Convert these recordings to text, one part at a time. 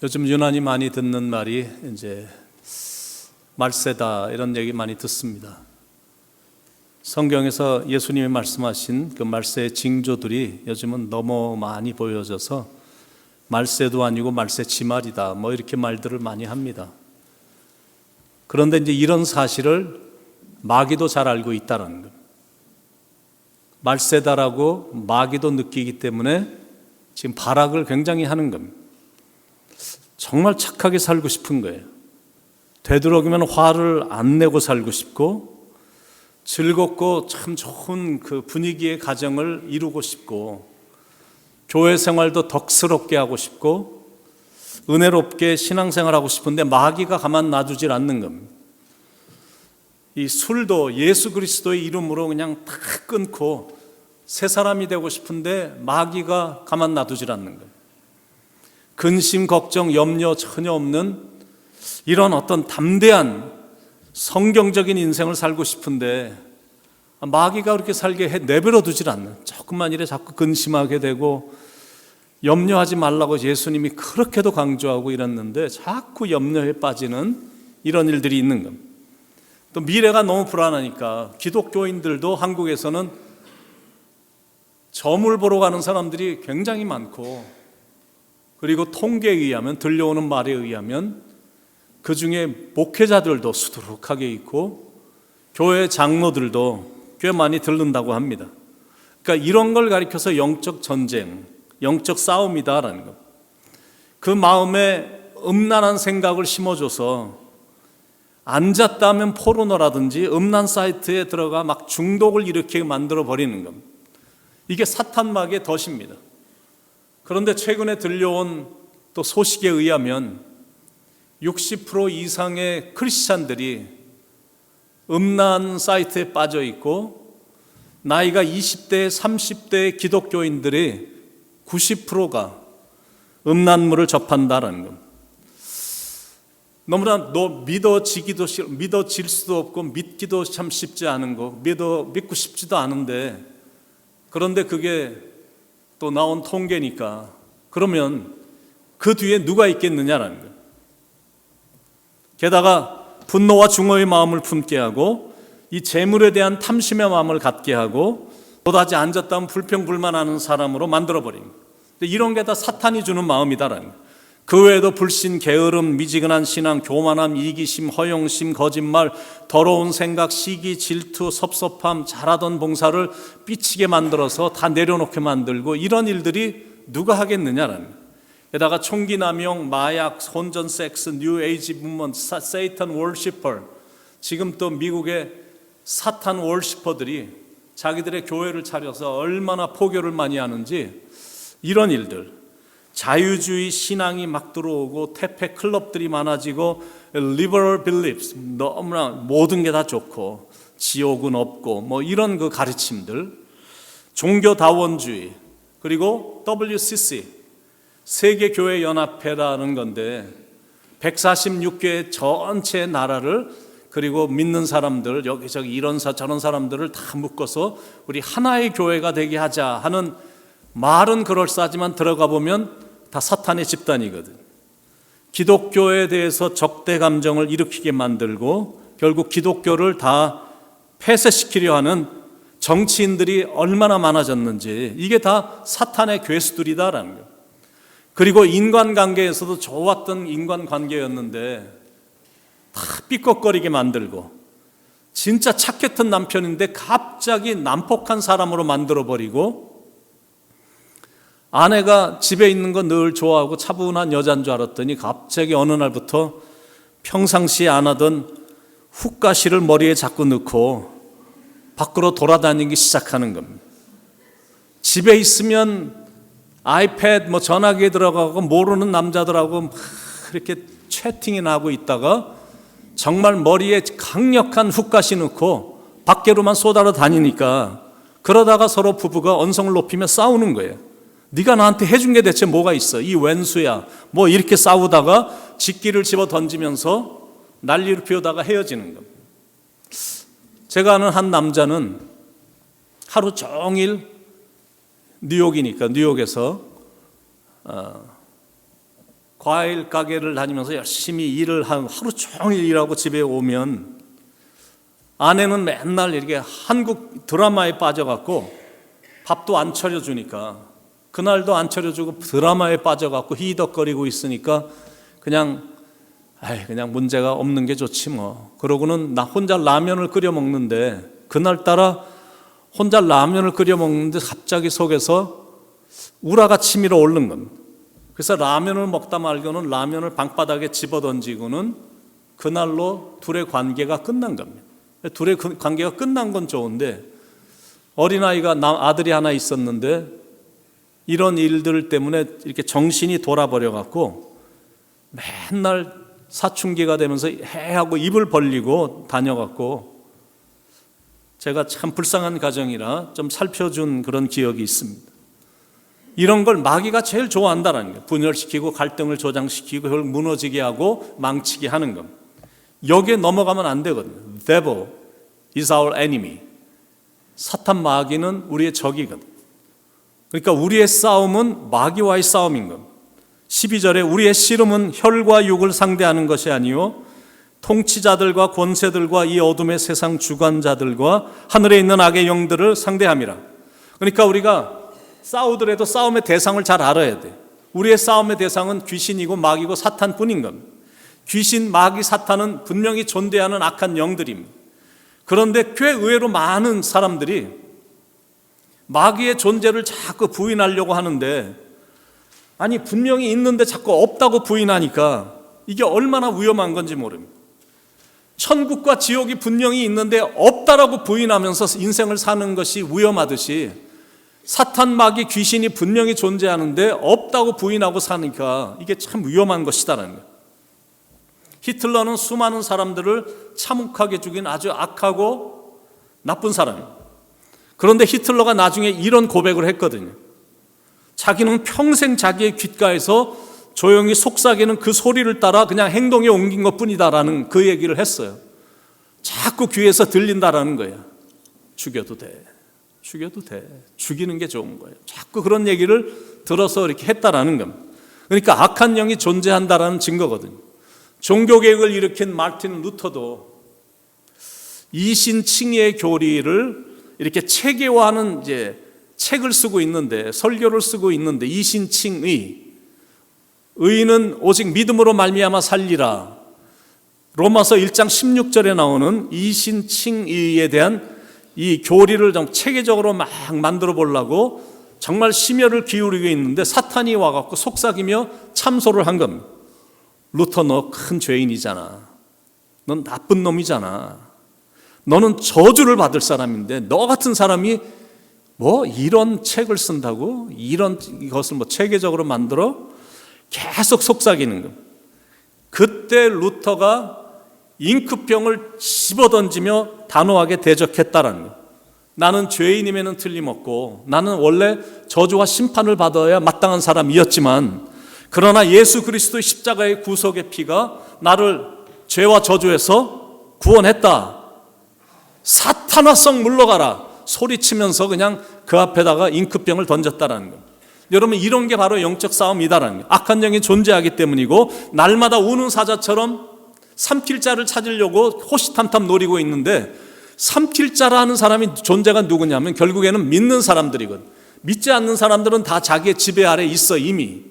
요즘 유난히 많이 듣는 말이 이제 말세다, 이런 얘기 많이 듣습니다. 성경에서 예수님이 말씀하신 그 말세의 징조들이 요즘은 너무 많이 보여져서 말세도 아니고 말세 지말이다, 뭐 이렇게 말들을 많이 합니다. 그런데 이제 이런 사실을 마귀도 잘 알고 있다는 것. 말세다라고 마귀도 느끼기 때문에 지금 발악을 굉장히 하는 겁니다. 정말 착하게 살고 싶은 거예요. 되도록이면 화를 안 내고 살고 싶고, 즐겁고 참 좋은 그 분위기의 가정을 이루고 싶고, 교회 생활도 덕스럽게 하고 싶고, 은혜롭게 신앙생활하고 싶은데 마귀가 가만 놔두질 않는 겁니다. 이 술도 예수 그리스도의 이름으로 그냥 다 끊고 새 사람이 되고 싶은데 마귀가 가만 놔두질 않는 거예요. 근심, 걱정, 염려 전혀 없는 이런 어떤 담대한 성경적인 인생을 살고 싶은데 마귀가 그렇게 살게 내버려 두질 않는, 조금만 이래 자꾸 근심하게 되고, 염려하지 말라고 예수님이 그렇게도 강조하고 이랬는데 자꾸 염려에 빠지는 이런 일들이 있는 겁니다. 또 미래가 너무 불안하니까 기독교인들도 한국에서는 점을 보러 가는 사람들이 굉장히 많고, 그리고 통계에 의하면, 들려오는 말에 의하면 그 중에 목회자들도 수두룩하게 있고 교회 장로들도 꽤 많이 들른다고 합니다. 그러니까 이런 걸 가리켜서 영적 전쟁, 영적 싸움이다라는 것. 그 마음에 음란한 생각을 심어줘서 앉았다 하면 포르노라든지 음란 사이트에 들어가 막 중독을 일으키게 만들어 버리는 겁니다. 이게 사탄 마귀의 덫입니다. 그런데 최근에 들려온 또 소식에 의하면 60% 이상의 크리스찬들이 음란 사이트에 빠져 있고, 나이가 20대, 30대의 기독교인들이 90%가 음란물을 접한다는 것. 너무나 믿어질 수도 없고 믿기도 참 쉽지 않은 거, 믿고 싶지도 않은데, 그런데 그게 또 나온 통계니까 그러면 그 뒤에 누가 있겠느냐라는 거예요. 게다가 분노와 중어의 마음을 품게 하고, 이 재물에 대한 탐심의 마음을 갖게 하고, 또다시 앉았다면 불평불만하는 사람으로 만들어버립니다. 이런 게 다 사탄이 주는 마음이다라는 거예요. 그 외에도 불신, 게으름, 미지근한 신앙, 교만함, 이기심, 허영심, 거짓말, 더러운 생각, 시기, 질투, 섭섭함, 잘하던 봉사를 삐치게 만들어서 다 내려놓게 만들고, 이런 일들이 누가 하겠느냐라는 거예요. 게다가 총기 남용, 마약, 혼전 섹스, 뉴 에이지 무먼트, 세이탄 월시퍼, 지금 또 미국의 사탄 월시퍼들이 자기들의 교회를 차려서 얼마나 포교를 많이 하는지, 이런 일들, 자유주의 신앙이 막 들어오고 퇴폐 클럽들이 많아지고, liberal beliefs, 너무나 모든 게 다 좋고 지옥은 없고 뭐 이런 그 가르침들, 종교다원주의, 그리고 WCC, 세계교회연합회라는 건데 146개 전체 나라를, 그리고 믿는 사람들, 여기저기 이런 저런 사람들을 다 묶어서 우리 하나의 교회가 되게 하자 하는 말은 그럴싸하지만 들어가 보면 다 사탄의 집단이거든. 기독교에 대해서 적대 감정을 일으키게 만들고 결국 기독교를 다 폐쇄시키려 하는 정치인들이 얼마나 많아졌는지, 이게 다 사탄의 괴수들이다라는 거예요. 그리고 인간관계에서도 좋았던 인간관계였는데 다 삐걱거리게 만들고, 진짜 착했던 남편인데 갑자기 난폭한 사람으로 만들어버리고, 아내가 집에 있는 거 늘 좋아하고 차분한 여자인 줄 알았더니 갑자기 어느 날부터 평상시에 안 하던 훅가시를 머리에 자꾸 넣고 밖으로 돌아다니기 시작하는 겁니다. 집에 있으면 아이패드, 전화기에 들어가고 모르는 남자들하고 막 이렇게 채팅이나 하고 있다가 정말 머리에 강력한 훅가시 넣고 밖으로만 쏘다로 다니니까, 그러다가 서로 부부가 언성을 높이며 싸우는 거예요. 네가 나한테 해준 게 대체 뭐가 있어? 이 왼수야. 뭐 이렇게 싸우다가 직기를 집어 던지면서 난리를 피우다가 헤어지는 겁니다. 제가 아는 한 남자는 하루 종일 뉴욕이니까 뉴욕에서 과일 가게를 다니면서 열심히 일을 하고 하루 종일 일하고 집에 오면 아내는 맨날 이렇게 한국 드라마에 빠져갖고 밥도 안 차려주니까, 그날도 안 차려주고 드라마에 빠져갖고 히덕거리고 있으니까 그냥 문제가 없는 게 좋지 뭐. 그러고는 나 혼자 라면을 끓여 먹는데, 그날따라 혼자 라면을 끓여 먹는데 갑자기 속에서 우라가 치밀어 오른 겁니다. 그래서 라면을 먹다 말고는 라면을 방바닥에 집어던지고는 그날로 둘의 관계가 끝난 겁니다. 둘의 관계가 끝난 건 좋은데, 어린아이가 아들이 하나 있었는데 이런 일들 때문에 이렇게 정신이 돌아버려갖고 맨날 사춘기가 되면서 해하고 입을 벌리고 다녀갖고, 제가 참 불쌍한 가정이라 좀 살펴준 그런 기억이 있습니다. 이런 걸 마귀가 제일 좋아한다는 거예요. 분열시키고 갈등을 조장시키고 그걸 무너지게 하고 망치게 하는 것. 여기에 넘어가면 안 되거든요. Devil is our enemy. 사탄 마귀는 우리의 적이거든요. 그러니까 우리의 싸움은 마귀와의 싸움인 겁니다. 12절에 우리의 씨름은 혈과 육을 상대하는 것이 아니요 통치자들과 권세들과 이 어둠의 세상 주관자들과 하늘에 있는 악의 영들을 상대함이라. 그러니까 우리가 싸우더라도 싸움의 대상을 잘 알아야 돼. 우리의 싸움의 대상은 귀신이고 마귀고 사탄뿐인 겁니다. 귀신, 마귀, 사탄은 분명히 존재하는 악한 영들입니다. 그런데 꽤 의외로 많은 사람들이 마귀의 존재를 자꾸 부인하려고 하는데, 아니 분명히 있는데 자꾸 없다고 부인하니까 이게 얼마나 위험한 건지 모릅니다. 천국과 지옥이 분명히 있는데 없다라고 부인하면서 인생을 사는 것이 위험하듯이, 사탄, 마귀, 귀신이 분명히 존재하는데 없다고 부인하고 사니까 이게 참 위험한 것이다라는 거예요. 히틀러는 수많은 사람들을 참혹하게 죽인 아주 악하고 나쁜 사람이에요. 그런데 히틀러가 나중에 이런 고백을 했거든요. 자기는 평생 자기의 귓가에서 조용히 속삭이는 그 소리를 따라 그냥 행동에 옮긴 것뿐이다라는 그 얘기를 했어요. 자꾸 귀에서 들린다라는 거예요. 죽여도 돼. 죽여도 돼. 죽이는 게 좋은 거예요. 자꾸 그런 얘기를 들어서 이렇게 했다라는 겁니다. 그러니까 악한 영이 존재한다라는 증거거든요. 종교개혁을 일으킨 마르틴 루터도 이신칭의의 교리를 이렇게 체계화하는 책을 쓰고 있는데, 설교를 쓰고 있는데, 이신칭의, 의인은 오직 믿음으로 말미암아 살리라, 로마서 1장 16절에 나오는 이신칭의에 대한 이 교리를 좀 체계적으로 막 만들어 보려고 정말 심혈을 기울이고 있는데 사탄이 와갖고 속삭이며 참소를 한 겁니다. 루터, 너 큰 죄인이잖아. 넌 나쁜 놈이잖아. 너는 저주를 받을 사람인데 너 같은 사람이 뭐 이런 책을 쓴다고? 이런 것을 뭐 체계적으로 만들어? 계속 속삭이는 겁니다. 그때 루터가 잉크병을 집어던지며 단호하게 대적했다라는 거예요. 나는 죄인임에는 틀림없고 나는 원래 저주와 심판을 받아야 마땅한 사람이었지만, 그러나 예수 그리스도의 십자가의 구속의 피가 나를 죄와 저주에서 구원했다. 사탄아 썩 물러가라 소리치면서 그냥 그 앞에다가 잉크병을 던졌다라는 거예요. 여러분, 이런 게 바로 영적 싸움이다라는 거예요. 악한 영이 존재하기 때문이고, 날마다 우는 사자처럼 삼킬 자를 찾으려고 호시탐탐 노리고 있는데, 삼킬 자라는 사람이 존재가 누구냐면 결국에는 믿는 사람들이거든. 믿지 않는 사람들은 다 자기의 지배 아래 있어 이미.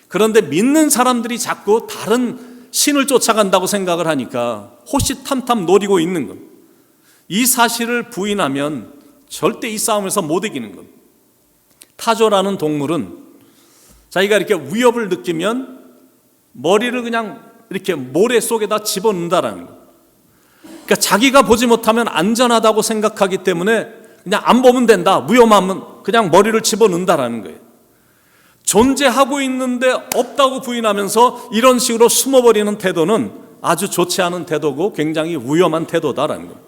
그런데 믿는 사람들이 자꾸 다른 신을 쫓아간다고 생각을 하니까 호시탐탐 노리고 있는 겁니다. 이 사실을 부인하면 절대 이 싸움에서 못 이기는 겁니다. 타조라는 동물은 자기가 이렇게 위협을 느끼면 머리를 그냥 이렇게 모래 속에다 집어넣는다라는 거예요. 그러니까 자기가 보지 못하면 안전하다고 생각하기 때문에 그냥 안 보면 된다, 위험하면 그냥 머리를 집어넣는다라는 거예요. 존재하고 있는데 없다고 부인하면서 이런 식으로 숨어버리는 태도는 아주 좋지 않은 태도고 굉장히 위험한 태도다라는 거예요.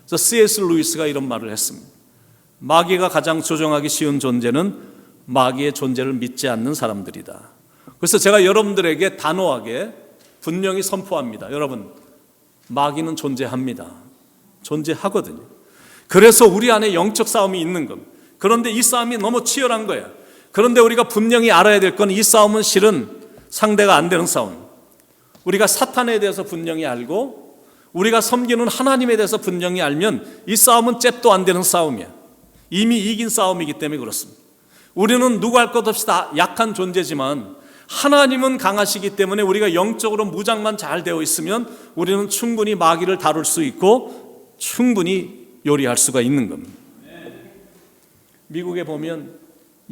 그래서 C.S. 루이스가 이런 말을 했습니다. 마귀가 가장 조종하기 쉬운 존재는 마귀의 존재를 믿지 않는 사람들이다. 그래서 제가 여러분들에게 단호하게 분명히 선포합니다. 여러분, 마귀는 존재합니다. 존재하거든요. 그래서 우리 안에 영적 싸움이 있는 겁니다. 그런데 이 싸움이 너무 치열한 거예요. 그런데 우리가 분명히 알아야 될 건 이 싸움은 실은 상대가 안 되는 싸움. 우리가 사탄에 대해서 분명히 알고 우리가 섬기는 하나님에 대해서 분명히 알면 이 싸움은 잽도 안 되는 싸움이야. 이미 이긴 싸움이기 때문에 그렇습니다. 우리는 누구 할 것 없이 다 약한 존재지만 하나님은 강하시기 때문에 우리가 영적으로 무장만 잘 되어 있으면 우리는 충분히 마귀를 다룰 수 있고 충분히 요리할 수가 있는 겁니다. 미국에 보면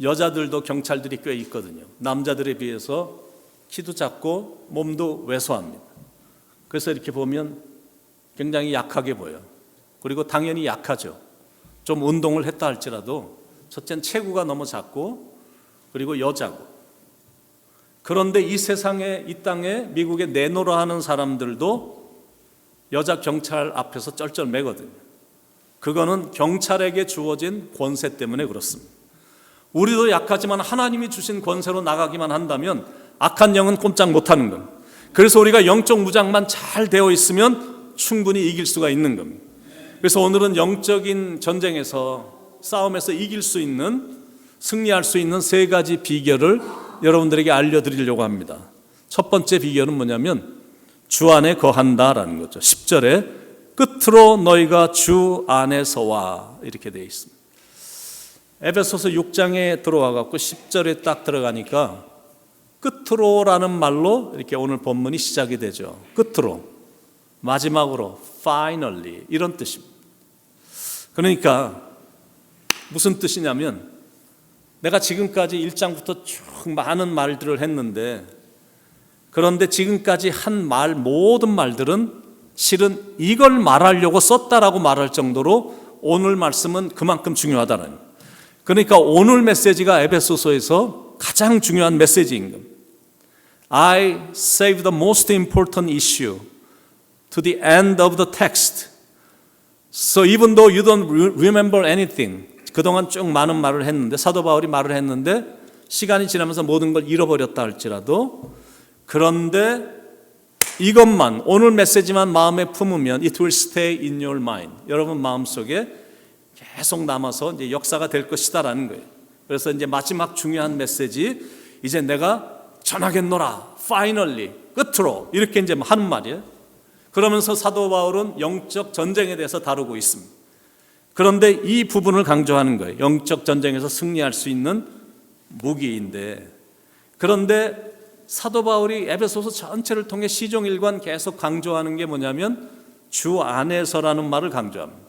여자들도 경찰들이 꽤 있거든요. 남자들에 비해서 키도 작고 몸도 왜소합니다. 그래서 이렇게 보면 굉장히 약하게 보여요. 그리고 당연히 약하죠. 좀 운동을 했다 할지라도 첫째는 체구가 너무 작고 그리고 여자고. 그런데 이 세상에, 이 땅에 미국에 내노라 하는 사람들도 여자 경찰 앞에서 쩔쩔매거든요. 그거는 경찰에게 주어진 권세 때문에 그렇습니다. 우리도 약하지만 하나님이 주신 권세로 나가기만 한다면 악한 영은 꼼짝 못하는 겁니다. 그래서 우리가 영적 무장만 잘 되어 있으면 충분히 이길 수가 있는 겁니다. 그래서 오늘은 영적인 전쟁에서 싸움에서 이길 수 있는, 승리할 수 있는 세 가지 비결을 여러분들에게 알려드리려고 합니다. 첫 번째 비결은 뭐냐면 주 안에 거한다라는 거죠. 10절에 끝으로 너희가 주 안에서와 이렇게 되어 있습니다. 에베소서 6장에 들어와 갖고 10절에 딱 들어가니까 끝으로라는 말로 이렇게 오늘 본문이 시작이 되죠. 끝으로, 마지막으로, finally 이런 뜻입니다. 그러니까 무슨 뜻이냐면 내가 지금까지 1장부터 쭉 많은 말들을 했는데 그런데 지금까지 한 말 모든 말들은 실은 이걸 말하려고 썼다라고 말할 정도로 오늘 말씀은 그만큼 중요하다는 거예요. 그러니까 오늘 메시지가 에베소서에서 가장 중요한 메시지인 겁니다. I save the most important issue to the end of the text. So even though you don't remember anything, 그동안 쭉 많은 말을 했는데 사도 바울이 말을 했는데 시간이 지나면서 모든 걸 잃어버렸다 할지라도 그런데 이것만 오늘 메시지만 마음에 품으면 it will stay in your mind. 여러분 마음속에 계속 남아서 이제 역사가 될 것이다라는 거예요. 그래서 이제 마지막 중요한 메시지 이제 내가 전하겠노라. finally 끝으로 이렇게 이제 하는 말이에요. 그러면서 사도 바울은 영적 전쟁에 대해서 다루고 있습니다. 그런데 이 부분을 강조하는 거예요. 영적 전쟁에서 승리할 수 있는 무기인데 그런데 사도 바울이 에베소서 전체를 통해 시종일관 계속 강조하는 게 뭐냐면 주 안에서라는 말을 강조합니다.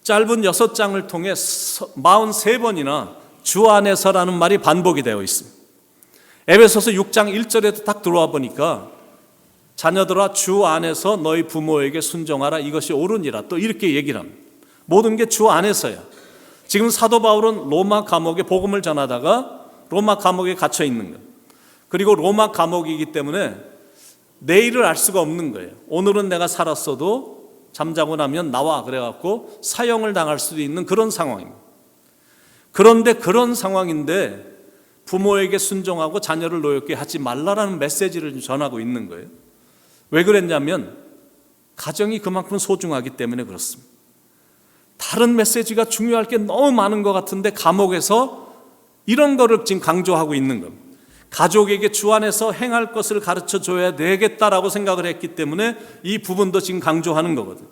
짧은 6장을 통해 43번이나 주 안에서라는 말이 반복이 되어 있습니다. 에베소서 6장 1절에도 딱 들어와 보니까 자녀들아 주 안에서 너희 부모에게 순종하라 이것이 옳으니라 또 이렇게 얘기를 합니다. 모든 게 주 안에서야. 지금 사도 바울은 로마 감옥에 복음을 전하다가 로마 감옥에 갇혀 있는 거예요. 그리고 로마 감옥이기 때문에 내일을 알 수가 없는 거예요. 오늘은 내가 살았어도 잠자고 나면 나와 그래갖고 사형을 당할 수도 있는 그런 상황입니다. 그런데 그런 상황인데 부모에게 순종하고 자녀를 노엽게 하지 말라라는 메시지를 전하고 있는 거예요. 왜 그랬냐면 가정이 그만큼 소중하기 때문에 그렇습니다. 다른 메시지가 중요할 게 너무 많은 것 같은데 감옥에서 이런 거를 지금 강조하고 있는 겁니다. 가족에게 주 안에서 행할 것을 가르쳐 줘야 되겠다라고 생각을 했기 때문에 이 부분도 지금 강조하는 거거든요.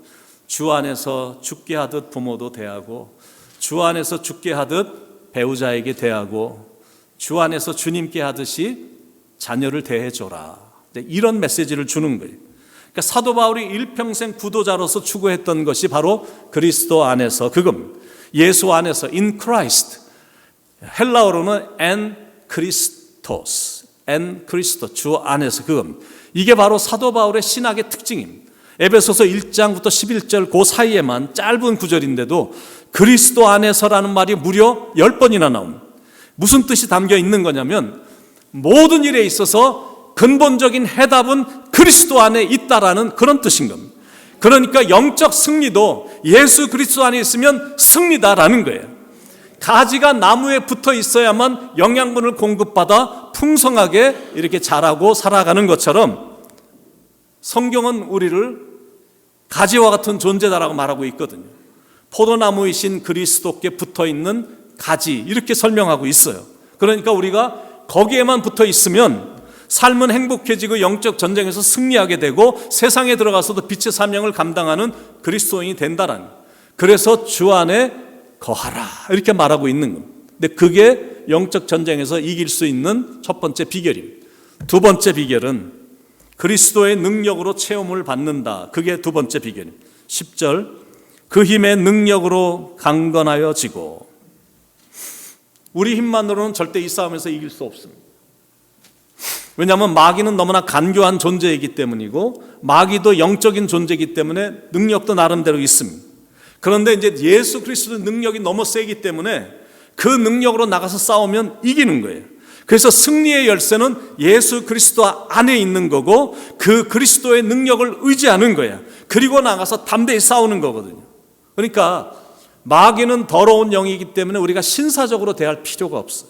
주 안에서 죽게 하듯 부모도 대하고 주 안에서 죽게 하듯 배우자에게 대하고 주 안에서 주님께 하듯이 자녀를 대해줘라. 이런 메시지를 주는 거예요. 그러니까 사도 바울이 일평생 구도자로서 추구했던 것이 바로 그리스도 안에서 그겁니다. 예수 안에서 in Christ. 헬라어로는 en Christos, en Christo, 주 안에서 그겁니다. 이게 바로 사도 바울의 신학의 특징입니다. 에베소서 1장부터 11절 그 사이에만 짧은 구절인데도 그리스도 안에서라는 말이 무려 10번이나 나옵니다. 무슨 뜻이 담겨 있는 거냐면 모든 일에 있어서 근본적인 해답은 그리스도 안에 있다라는 그런 뜻인 겁니다. 그러니까 영적 승리도 예수 그리스도 안에 있으면 승리다라는 거예요. 가지가 나무에 붙어 있어야만 영양분을 공급받아 풍성하게 이렇게 자라고 살아가는 것처럼 성경은 우리를 가지와 같은 존재다라고 말하고 있거든요. 포도나무이신 그리스도께 붙어 있는 가지 이렇게 설명하고 있어요. 그러니까 우리가 거기에만 붙어 있으면 삶은 행복해지고 영적 전쟁에서 승리하게 되고 세상에 들어가서도 빛의 사명을 감당하는 그리스도인이 된다라는 거예요. 그래서 주 안에 거하라 이렇게 말하고 있는 겁니다. 근데 그게 영적 전쟁에서 이길 수 있는 첫 번째 비결입니다. 두 번째 비결은 그리스도의 능력으로 체험을 받는다. 그게 두 번째 비결입니다. 10절 그 힘의 능력으로 강건하여 지고. 우리 힘만으로는 절대 이 싸움에서 이길 수 없습니다. 왜냐하면 마귀는 너무나 간교한 존재이기 때문이고 마귀도 영적인 존재이기 때문에 능력도 나름대로 있습니다. 그런데 이제 예수 그리스도의 능력이 너무 세기 때문에 그 능력으로 나가서 싸우면 이기는 거예요. 그래서 승리의 열쇠는 예수 그리스도 안에 있는 거고 그 그리스도의 능력을 의지하는 거예요. 그리고 나가서 담대히 싸우는 거거든요. 그러니까 마귀는 더러운 영이기 때문에 우리가 신사적으로 대할 필요가 없어요.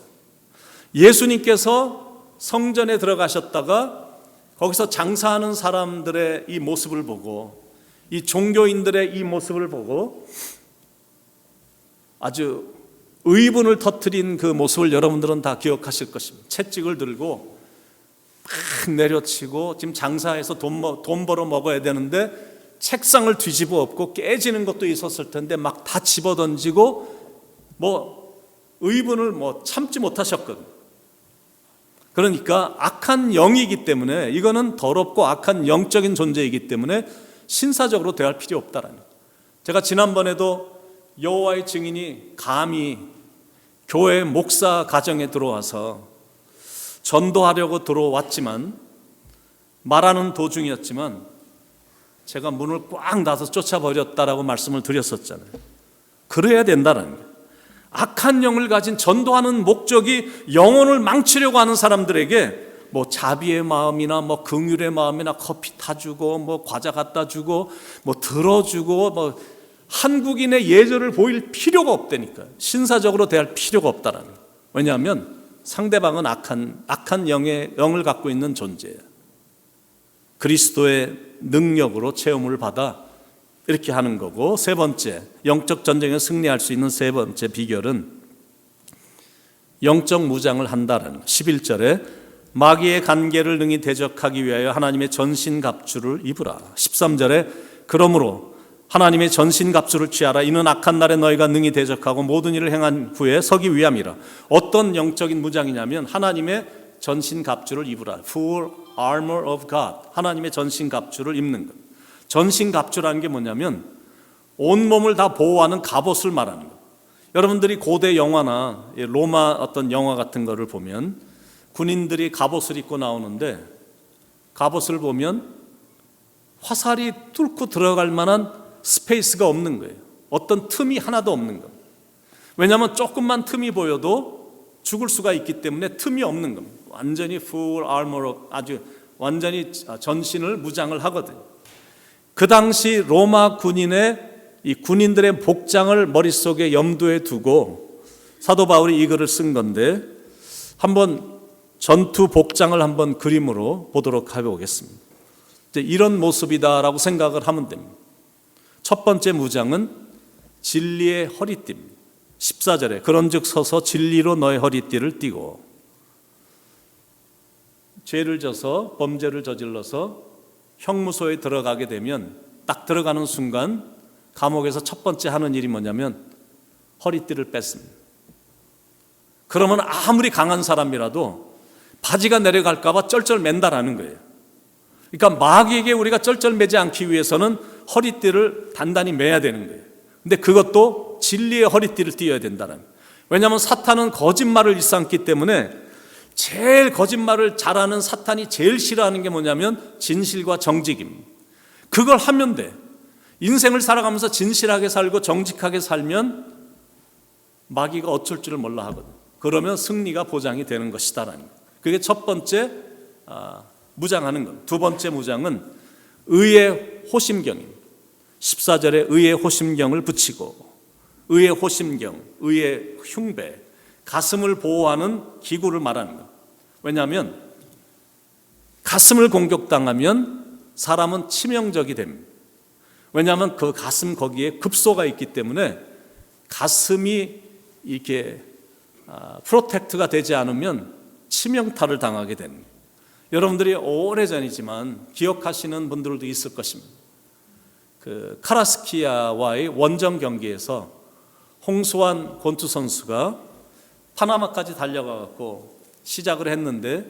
예수님께서 성전에 들어가셨다가 거기서 장사하는 사람들의 이 모습을 보고 이 종교인들의 이 모습을 보고 아주 의분을 터뜨린 그 모습을 여러분들은 다 기억하실 것입니다. 채찍을 들고 막 내려치고 지금 장사해서 돈 벌어 먹어야 되는데 책상을 뒤집어 엎고 깨지는 것도 있었을 텐데 막 다 집어던지고 의분을 참지 못하셨거든요. 그러니까 악한 영이기 때문에 이거는 더럽고 악한 영적인 존재이기 때문에 신사적으로 대할 필요 없다라는 거예요. 제가 지난번에도 여호와의 증인이 감히 교회 목사 가정에 들어와서 전도하려고 들어왔지만 말하는 도중이었지만 제가 문을 꽉 닫아서 쫓아버렸다라고 말씀을 드렸었잖아요. 그래야 된다는 거예요. 악한 영을 가진 전도하는 목적이 영혼을 망치려고 하는 사람들에게 자비의 마음이나 긍휼의 마음이나 커피 타주고 과자 갖다 주고 들어주고 한국인의 예절을 보일 필요가 없다니까요. 신사적으로 대할 필요가 없다라는 거예요. 왜냐하면 상대방은 악한 영을 갖고 있는 존재예요. 그리스도의 능력으로 체험을 받아 이렇게 하는 거고, 세 번째 영적 전쟁에 승리할 수 있는 세 번째 비결은 영적 무장을 한다라는 거예요. 11절에 마귀의 간계를 능히 대적하기 위하여 하나님의 전신갑주를 입으라. 13절에 그러므로 하나님의 전신갑주를 취하라. 이는 악한 날에 너희가 능히 대적하고 모든 일을 행한 후에 서기 위함이라. 어떤 영적인 무장이냐면 하나님의 전신갑주를 입으라. Full armor of God. 하나님의 전신갑주를 입는 것. 전신갑주라는 게 뭐냐면 온몸을 다 보호하는 갑옷을 말하는 거예요. 여러분들이 고대 영화나 로마 어떤 영화 같은 거를 보면 군인들이 갑옷을 입고 나오는데 갑옷을 보면 화살이 뚫고 들어갈 만한 스페이스가 없는 거예요. 어떤 틈이 하나도 없는 겁니다. 왜냐하면 조금만 틈이 보여도 죽을 수가 있기 때문에 틈이 없는 겁니다. 완전히 full armor, 아주 완전히 전신을 무장을 하거든요. 그 당시 로마 군인의 이 군인들의 복장을 머릿속에 염두에 두고 사도 바울이 이 글을 쓴 건데 한번 전투 복장을 한번 그림으로 보도록 해보겠습니다. 이런 모습이다라고 생각을 하면 됩니다. 첫 번째 무장은 진리의 허리띠입니다. 14절에 그런즉 서서 진리로 너의 허리띠를 띠고. 죄를 져서 범죄를 저질러서 형무소에 들어가게 되면 딱 들어가는 순간 감옥에서 첫 번째 하는 일이 뭐냐면 허리띠를 뺐습니다. 그러면 아무리 강한 사람이라도 바지가 내려갈까 봐 쩔쩔 맨다라는 거예요. 그러니까 마귀에게 우리가 쩔쩔 매지 않기 위해서는 허리띠를 단단히 매야 되는 거예요. 근데 그것도 진리의 허리띠를 띄어야 된다는 거예요. 왜냐하면 사탄은 거짓말을 일삼기 때문에 제일 거짓말을 잘하는 사탄이 제일 싫어하는 게 뭐냐면 진실과 정직입니다. 그걸 하면 돼. 인생을 살아가면서 진실하게 살고 정직하게 살면 마귀가 어쩔 줄을 몰라 하거든. 그러면 승리가 보장이 되는 것이다라는 거예요. 그게 첫 번째 무장하는 것. 두 번째 무장은 의의 호심경입니다. 14절에 의의 호심경을 붙이고, 의의 호심경, 의의 흉배, 가슴을 보호하는 기구를 말하는 거예요. 왜냐하면 가슴을 공격당하면 사람은 치명적이 됩니다. 왜냐하면 그 가슴 거기에 급소가 있기 때문에 가슴이 이렇게 프로텍트가 되지 않으면 치명타를 당하게 됩니다. 여러분들이 오래전이지만 기억하시는 분들도 있을 것입니다. 그 카라스키아와의 원정 경기에서 홍수환 권투 선수가 파나마까지 달려가고 시작을 했는데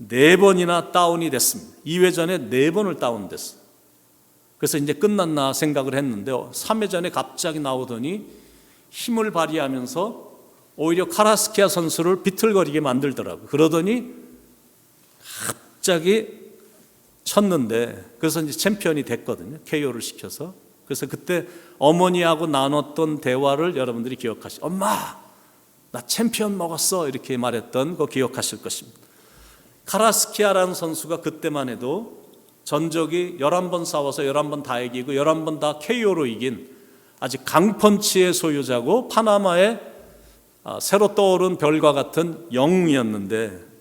4번이나 다운이 됐습니다. 2회전에 4번을 다운됐어요. 그래서 이제 끝났나 생각을 했는데 3회전에 갑자기 나오더니 힘을 발휘하면서 오히려 카라스키아 선수를 비틀거리게 만들더라고요. 그러더니 갑자기 쳤는데, 그래서 이제 챔피언이 됐거든요. KO를 시켜서. 그래서 그때 어머니하고 나눴던 대화를 여러분들이 기억하시죠. 엄마, 나 챔피언 먹었어, 이렇게 말했던 거 기억하실 것입니다. 카라스키아라는 선수가 그때만 해도 전적이 11번 싸워서 11번 다 이기고 11번 다 KO로 이긴 아직 강펀치의 소유자고 파나마의 새로 떠오른 별과 같은 영웅이었는데,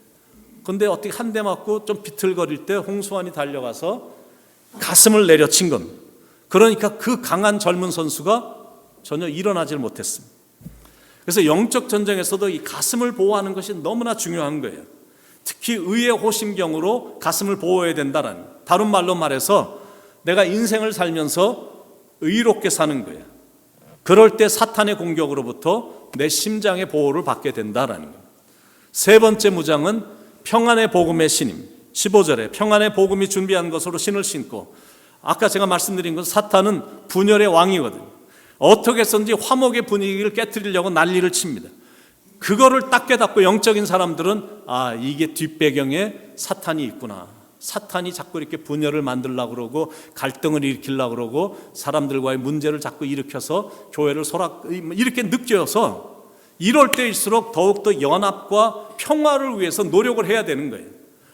근데 어떻게 한 대 맞고 좀 비틀거릴 때 홍수환이 달려가서 가슴을 내려친 겁니다. 그러니까 그 강한 젊은 선수가 전혀 일어나질 못했습니다. 그래서 영적 전쟁에서도 이 가슴을 보호하는 것이 너무나 중요한 거예요. 특히 의의 호심경으로 가슴을 보호해야 된다는, 다른 말로 말해서 내가 인생을 살면서 의롭게 사는 거예요. 그럴 때 사탄의 공격으로부터 내 심장의 보호를 받게 된다라는 거예요. 세 번째 무장은 평안의 복음의 신임. 15절에 평안의 복음이 준비한 것으로 신을 신고, 아까 제가 말씀드린 것, 사탄은 분열의 왕이거든요. 어떻게 해서든지 화목의 분위기를 깨트리려고 난리를 칩니다. 그거를 딱 깨닫고 영적인 사람들은 이게 뒷배경에 사탄이 있구나. 사탄이 자꾸 이렇게 분열을 만들려고 그러고 갈등을 일으키려고 그러고 사람들과의 문제를 자꾸 일으켜서 교회를 이렇게 느껴서 이럴 때일수록 더욱더 연합과 평화를 위해서 노력을 해야 되는 거예요.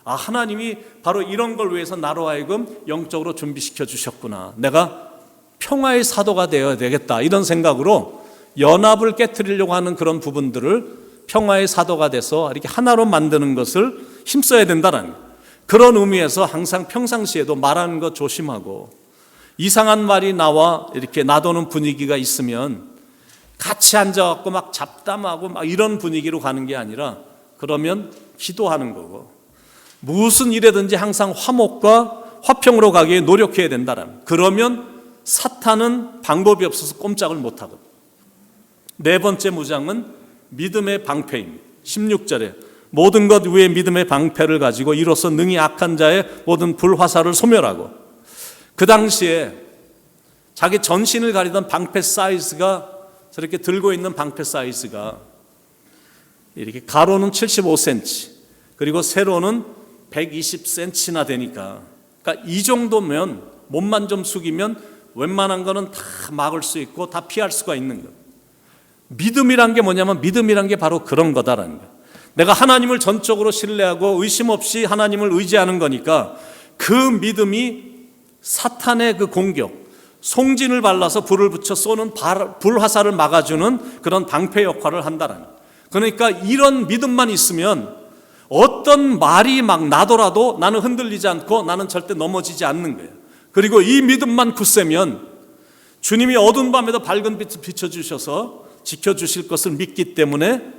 하나님이 바로 이런 걸 위해서 나로 하여금 영적으로 준비시켜 주셨구나. 내가 평화의 사도가 되어야 되겠다. 이런 생각으로 연합을 깨트리려고 하는 그런 부분들을 평화의 사도가 돼서 이렇게 하나로 만드는 것을 힘써야 된다는 그런 의미에서 항상 평상시에도 말하는 것 조심하고, 이상한 말이 나와 이렇게 놔두는 분위기가 있으면 같이 앉아갖고 막 잡담하고 막 이런 분위기로 가는 게 아니라, 그러면 기도하는 거고, 무슨 일에든지 항상 화목과 화평으로 가기에 노력해야 된다는, 그러면 사탄은 방법이 없어서 꼼짝을 못하거든요. 네 번째 무장은 믿음의 방패입니다. 16절에 모든 것 위에 믿음의 방패를 가지고 이로써 능히 악한 자의 모든 불화살을 소멸하고, 그 당시에 자기 전신을 가리던 방패 사이즈가, 저렇게 들고 있는 방패 사이즈가 이렇게 가로는 75cm 그리고 세로는 120cm나 되니까, 그러니까 이 정도면 몸만 좀 숙이면 웬만한 거는 다 막을 수 있고 다 피할 수가 있는 것. 믿음이란 게 뭐냐면, 믿음이란 게 바로 그런 거다라는 거예요. 내가 하나님을 전적으로 신뢰하고 의심 없이 하나님을 의지하는 거니까, 그 믿음이 사탄의 그 공격, 송진을 발라서 불을 붙여 쏘는 불화살을 막아주는 그런 방패 역할을 한다는 거예요. 그러니까 이런 믿음만 있으면 어떤 말이 막 나더라도 나는 흔들리지 않고 나는 절대 넘어지지 않는 거예요. 그리고 이 믿음만 굳세면 주님이 어두운 밤에도 밝은 빛을 비춰주셔서 지켜주실 것을 믿기 때문에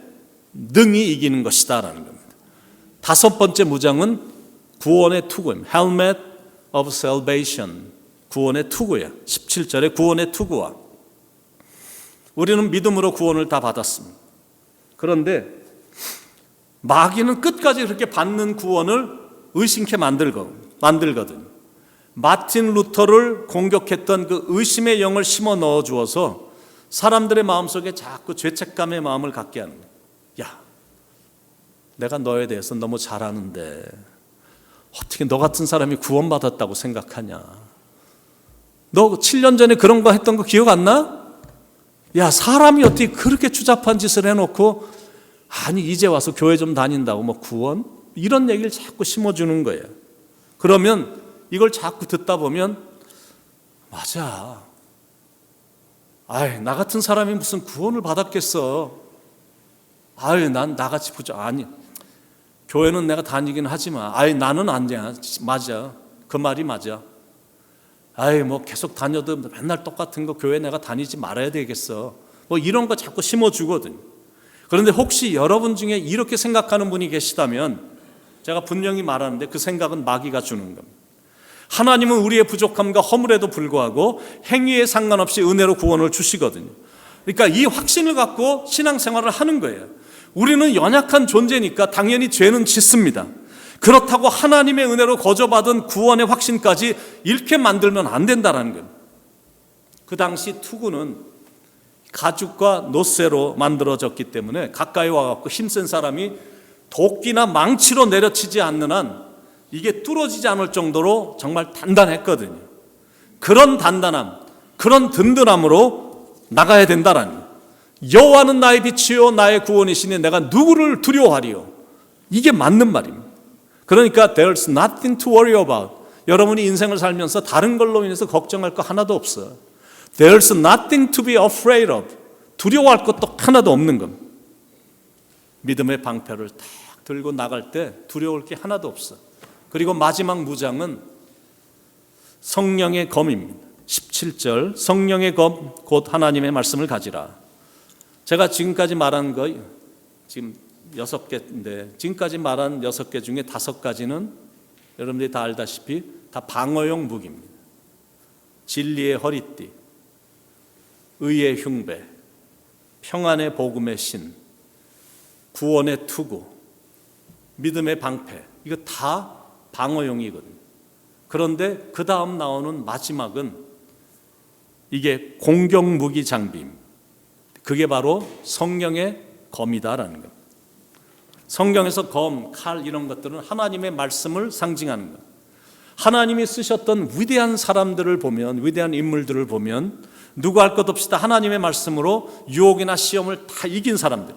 능히 이기는 것이다라는 겁니다. 다섯 번째 무장은 구원의 투구입니다. Helmet of Salvation, 구원의 투구예요. 17절에 구원의 투구와, 우리는 믿음으로 구원을 다 받았습니다. 그런데 마귀는 끝까지 그렇게 받는 구원을 의심케 만들거든요. 마틴 루터를 공격했던 그 의심의 영을 심어 넣어 주어서 사람들의 마음속에 자꾸 죄책감의 마음을 갖게 하는 거예요. 야, 내가 너에 대해서 너무 잘 아는데 어떻게 너 같은 사람이 구원받았다고 생각하냐? 너 7년 전에 그런 거 했던 거 기억 안 나? 야, 사람이 어떻게 그렇게 추잡한 짓을 해놓고, 아니 이제 와서 교회 좀 다닌다고 뭐 구원? 이런 얘기를 자꾸 심어주는 거예요. 그러면 이걸 자꾸 듣다 보면, 맞아, 나 같은 사람이 무슨 구원을 받았겠어. 난 나같이 아니, 교회는 내가 다니긴 하지만 나는 안 돼. 맞아, 그 말이 맞아. 뭐 계속 다녀도 맨날 똑같은 거 교회 내가 다니지 말아야 되겠어. 뭐 이런 거 자꾸 심어주거든. 그런데 혹시 여러분 중에 이렇게 생각하는 분이 계시다면, 제가 분명히 말하는데 그 생각은 마귀가 주는 겁니다. 하나님은 우리의 부족함과 허물에도 불구하고 행위에 상관없이 은혜로 구원을 주시거든요. 그러니까 이 확신을 갖고 신앙생활을 하는 거예요. 우리는 연약한 존재니까 당연히 죄는 짓습니다. 그렇다고 하나님의 은혜로 거저받은 구원의 확신까지 잃게 만들면 안 된다는 거예요. 그 당시 투구는 가죽과 노쇠로 만들어졌기 때문에 가까이 와갖고 힘센 사람이 도끼나 망치로 내려치지 않는 한 이게 뚫어지지 않을 정도로 정말 단단했거든요. 그런 단단함, 그런 든든함으로 나가야 된다라는 거예요. 여호와는 나의 빛이요 나의 구원이시니 내가 누구를 두려워하리요. 이게 맞는 말입니다. 그러니까 there's nothing to worry about. 여러분이 인생을 살면서 다른 걸로 인해서 걱정할 거 하나도 없어요. There's nothing to be afraid of. 두려워할 것도 하나도 없는 겁니다. 믿음의 방패를 딱 들고 나갈 때 두려울 게 하나도 없어. 그리고 마지막 무장은 성령의 검입니다. 17절 성령의 검 곧 하나님의 말씀을 가지라. 제가 지금까지 말한 거 지금 6개인데 지금까지 말한 6개 중에 5가지는 여러분들이 다 알다시피 다 방어용 무기입니다. 진리의 허리띠, 의의 흉배, 평안의 복음의 신, 구원의 투구, 믿음의 방패, 이거 다 방어용이거든요. 그런데 그 다음 나오는 마지막은 이게 공격무기 장비입니다. 그게 바로 성령의 검이다라는 겁니다. 성경에서 검, 칼 이런 것들은 하나님의 말씀을 상징하는 겁니다. 하나님이 쓰셨던 위대한 사람들을 보면, 위대한 인물들을 보면 누구 할 것 없이 다 하나님의 말씀으로 유혹이나 시험을 다 이긴 사람들.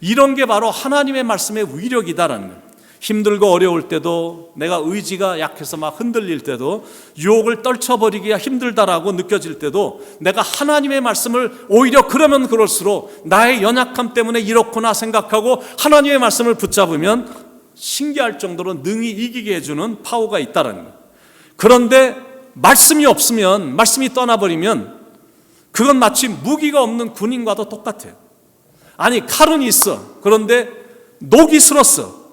이런 게 바로 하나님의 말씀의 위력이다라는 거예요. 힘들고 어려울 때도, 내가 의지가 약해서 막 흔들릴 때도, 유혹을 떨쳐버리기가 힘들다라고 느껴질 때도 내가 하나님의 말씀을 오히려 그러면 그럴수록 나의 연약함 때문에 이렇구나 생각하고 하나님의 말씀을 붙잡으면 신기할 정도로 능히 이기게 해주는 파워가 있다라는 거예요. 그런데 말씀이 없으면, 말씀이 떠나버리면 그건 마치 무기가 없는 군인과도 똑같아요. 아니 칼은 있어. 그런데 녹이 슬었어.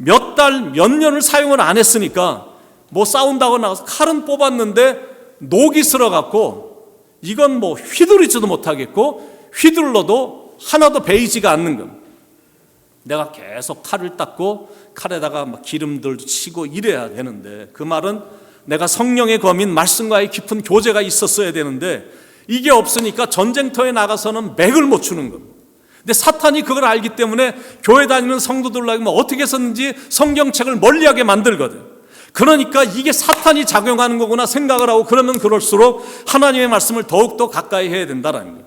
몇 달, 몇 년을 사용을 안 했으니까 뭐 싸운다고 나와서 칼은 뽑았는데 녹이 슬어갖고 이건 뭐 휘두르지도 못하겠고 휘둘러도 하나도 베이지가 않는 겁니다. 내가 계속 칼을 닦고 칼에다가 막 기름들도 치고 이래야 되는데, 그 말은 내가 성령의 검인 말씀과의 깊은 교제가 있었어야 되는데 이게 없으니까 전쟁터에 나가서는 맥을 못 추는 겁니다. 근데 사탄이 그걸 알기 때문에 교회 다니는 성도들로 어떻게 해서든지 성경책을 멀리하게 만들거든. 그러니까 이게 사탄이 작용하는 거구나 생각을 하고, 그러면 그럴수록 하나님의 말씀을 더욱더 가까이 해야 된다는 거예요.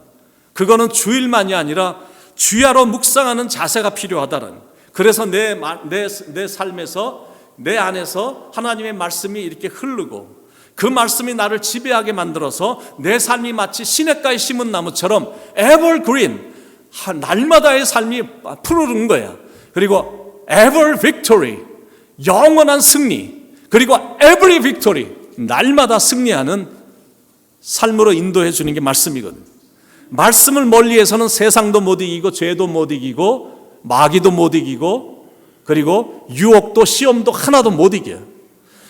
그거는 주일만이 아니라 주야로 묵상하는 자세가 필요하다는 거예요. 그래서 내 삶에서, 내 안에서 하나님의 말씀이 이렇게 흐르고 그 말씀이 나를 지배하게 만들어서 내 삶이 마치 시냇가에 심은 나무처럼 evergreen, 날마다의 삶이 푸르른 거야. 그리고 ever victory, 영원한 승리. 그리고 every victory, 날마다 승리하는 삶으로 인도해 주는 게 말씀이거든. 말씀을 멀리해서는 세상도 못 이기고 죄도 못 이기고 마귀도 못 이기고 그리고 유혹도 시험도 하나도 못 이겨요.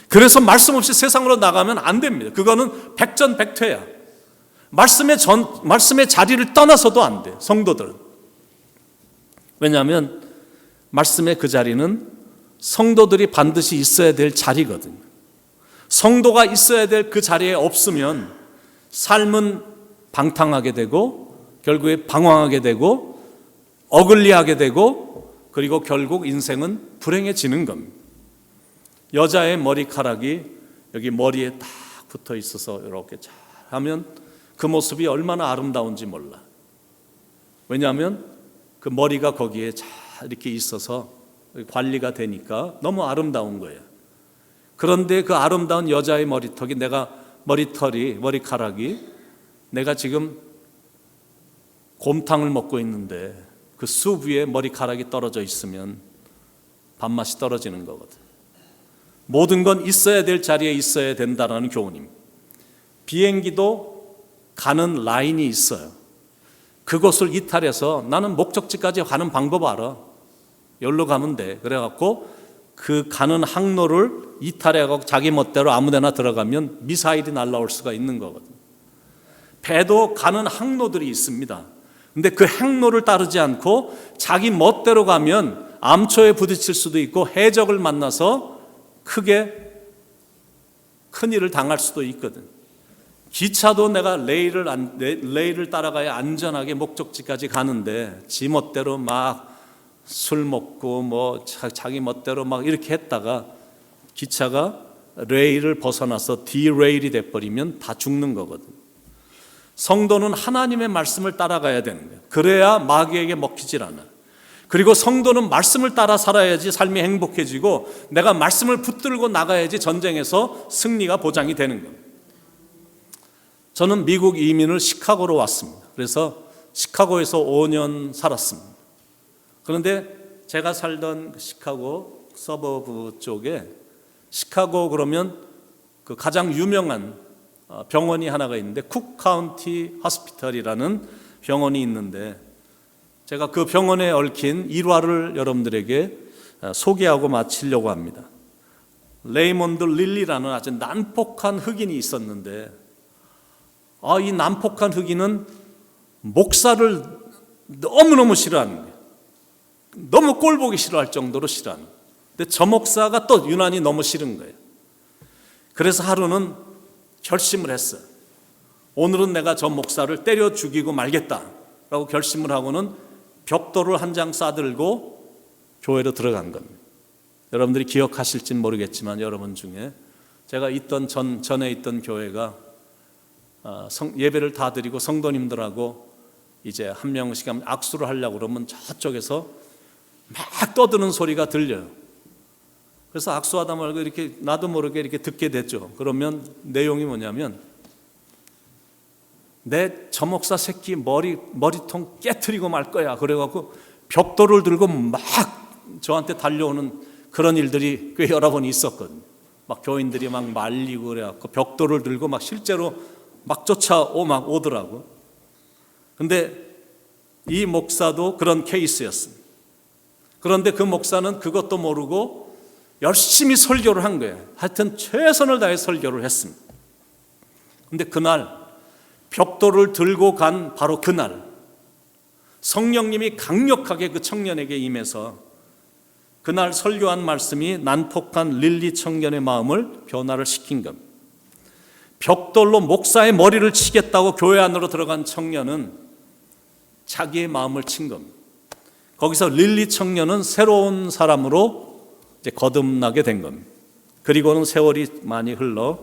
그래서 말씀 없이 세상으로 나가면 안 됩니다. 그거는 백전백퇴야. 말씀의 자리를 떠나서도 안 돼, 성도들은. 왜냐하면 말씀의 그 자리는 성도들이 반드시 있어야 될 자리거든요. 성도가 있어야 될 그 자리에 없으면 삶은 방탕하게 되고 결국에 방황하게 되고 어글리하게 되고 그리고 결국 인생은 불행해지는 겁니다. 여자의 머리카락이 여기 머리에 딱 붙어 있어서 이렇게 잘 하면 그 모습이 얼마나 아름다운지 몰라. 왜냐하면 그 머리가 거기에 잘 이렇게 있어서 관리가 되니까 너무 아름다운 거예요. 그런데 그 아름다운 여자의 머리카락이 내가 지금 곰탕을 먹고 있는데 그 숲 위에 머리카락이 떨어져 있으면 밥맛이 떨어지는 거거든. 모든 건 있어야 될 자리에 있어야 된다는 교훈입니다. 비행기도 가는 라인이 있어요. 그곳을 이탈해서 나는 목적지까지 가는 방법 알아. 여기로 가면 돼. 그래갖고 그 가는 항로를 이탈해가고 자기 멋대로 아무데나 들어가면 미사일이 날아올 수가 있는 거거든요. 배도 가는 항로들이 있습니다. 근데 그 항로를 따르지 않고 자기 멋대로 가면 암초에 부딪힐 수도 있고 해적을 만나서 크게 큰일을 당할 수도 있거든. 기차도 내가 레일을 따라가야 안전하게 목적지까지 가는데 지 멋대로 막 술 먹고 뭐 자기 멋대로 막 이렇게 했다가 기차가 레일을 벗어나서 디레일이 돼버리면 다 죽는 거거든. 성도는 하나님의 말씀을 따라가야 되는 거예요. 그래야 마귀에게 먹히질 않아. 그리고 성도는 말씀을 따라 살아야지 삶이 행복해지고 내가 말씀을 붙들고 나가야지 전쟁에서 승리가 보장이 되는 거예요. 저는 미국 이민을 시카고로 왔습니다. 그래서 시카고에서 5년 살았습니다. 그런데 제가 살던 시카고 서버브 쪽에 시카고 그러면 그 가장 유명한 병원이 하나가 있는데 쿡 카운티 호스피털이라는 병원이 있는데 제가 그 병원에 얽힌 일화를 여러분들에게 소개하고 마치려고 합니다. 레이몬드 릴리라는 아주 난폭한 흑인이 있었는데 이 난폭한 흑인은 목사를 너무너무 싫어하는 거예요. 너무 꼴보기 싫어할 정도로 싫어하는 거예요. 근데 저 목사가 또 유난히 너무 싫은 거예요. 그래서 하루는 결심을 했어요. 오늘은 내가 저 목사를 때려 죽이고 말겠다라고 결심을 하고는 벽돌을 한 장 싸들고 교회로 들어간 겁니다. 여러분들이 기억하실진 모르겠지만 여러분 중에 제가 전에 있던 교회가 예배를 다 드리고 성도님들하고 이제 한 명씩 악수를 하려고 그러면 저쪽에서 막 떠드는 소리가 들려요. 그래서 악수하다 말고 이렇게 나도 모르게 이렇게 듣게 됐죠. 그러면 내용이 뭐냐면 내 저 목사 새끼 머리통 깨트리고 말 거야. 그래갖고 벽돌을 들고 막 저한테 달려오는 그런 일들이 꽤 여러 번 있었거든요. 막 교인들이 막 말리고 그래갖고 벽돌을 들고 막 실제로 막 막 오더라고. 근데 이 목사도 그런 케이스였습니다. 그런데 그 목사는 그것도 모르고 열심히 설교를 한 거예요. 하여튼 최선을 다해 설교를 했습니다. 근데 그날 벽돌을 들고 간 바로 그날 성령님이 강력하게 그 청년에게 임해서 그날 설교한 말씀이 난폭한 릴리 청년의 마음을 변화를 시킨 겁니다. 벽돌로 목사의 머리를 치겠다고 교회 안으로 들어간 청년은 자기의 마음을 친 겁니다. 거기서 릴리 청년은 새로운 사람으로 이제 거듭나게 된 겁니다. 그리고는 세월이 많이 흘러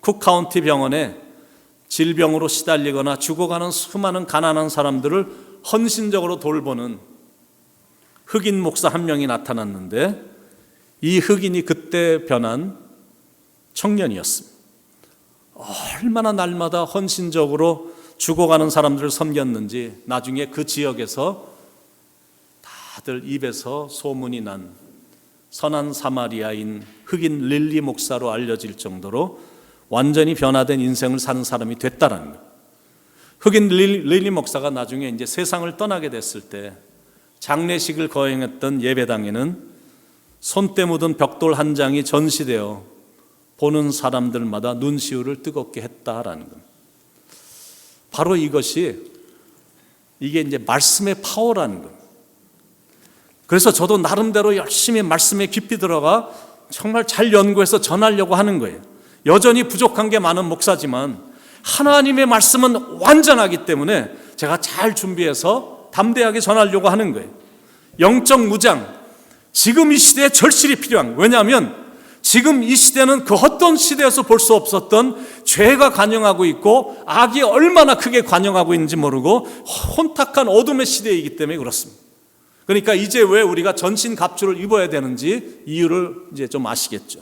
쿡카운티 병원에 질병으로 시달리거나 죽어가는 수많은 가난한 사람들을 헌신적으로 돌보는 흑인 목사 한 명이 나타났는데 이 흑인이 그때 변한 청년이었습니다. 얼마나 날마다 헌신적으로 죽어가는 사람들을 섬겼는지 나중에 그 지역에서 다들 입에서 소문이 난 선한 사마리아인 흑인 릴리 목사로 알려질 정도로 완전히 변화된 인생을 사는 사람이 됐다라는 거예요. 흑인 릴리 목사가 나중에 이제 세상을 떠나게 됐을 때 장례식을 거행했던 예배당에는 손때 묻은 벽돌 한 장이 전시되어 보는 사람들마다 눈시울을 뜨겁게 했다라는 겁니다. 바로 이게 이제 말씀의 파워라는 겁니다. 그래서 저도 나름대로 열심히 말씀에 깊이 들어가 정말 잘 연구해서 전하려고 하는 거예요. 여전히 부족한 게 많은 목사지만 하나님의 말씀은 완전하기 때문에 제가 잘 준비해서 담대하게 전하려고 하는 거예요. 영적 무장, 지금 이 시대에 절실히 필요한, 왜냐하면 지금 이 시대는 그 어떤 시대에서 볼 수 없었던 죄가 관영하고 있고 악이 얼마나 크게 관영하고 있는지 모르고 혼탁한 어둠의 시대이기 때문에 그렇습니다. 그러니까 이제 왜 우리가 전신 갑주를 입어야 되는지 이유를 이제 좀 아시겠죠.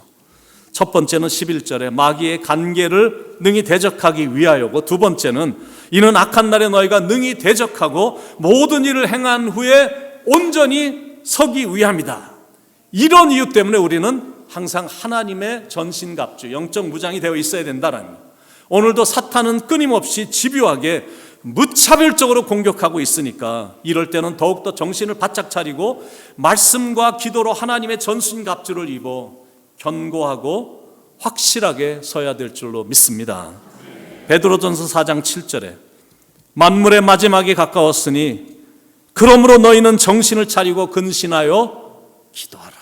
첫 번째는 11절에 마귀의 간계를 능히 대적하기 위하여고, 두 번째는 이는 악한 날에 너희가 능히 대적하고 모든 일을 행한 후에 온전히 서기 위함이다. 이런 이유 때문에 우리는 항상 하나님의 전신갑주, 영적 무장이 되어 있어야 된다는 거예요. 오늘도 사탄은 끊임없이 집요하게 무차별적으로 공격하고 있으니까 이럴 때는 더욱더 정신을 바짝 차리고 말씀과 기도로 하나님의 전신갑주를 입어 견고하고 확실하게 서야 될 줄로 믿습니다. 베드로전서 4장 7절에 만물의 마지막이 가까웠으니 그러므로 너희는 정신을 차리고 근신하여 기도하라.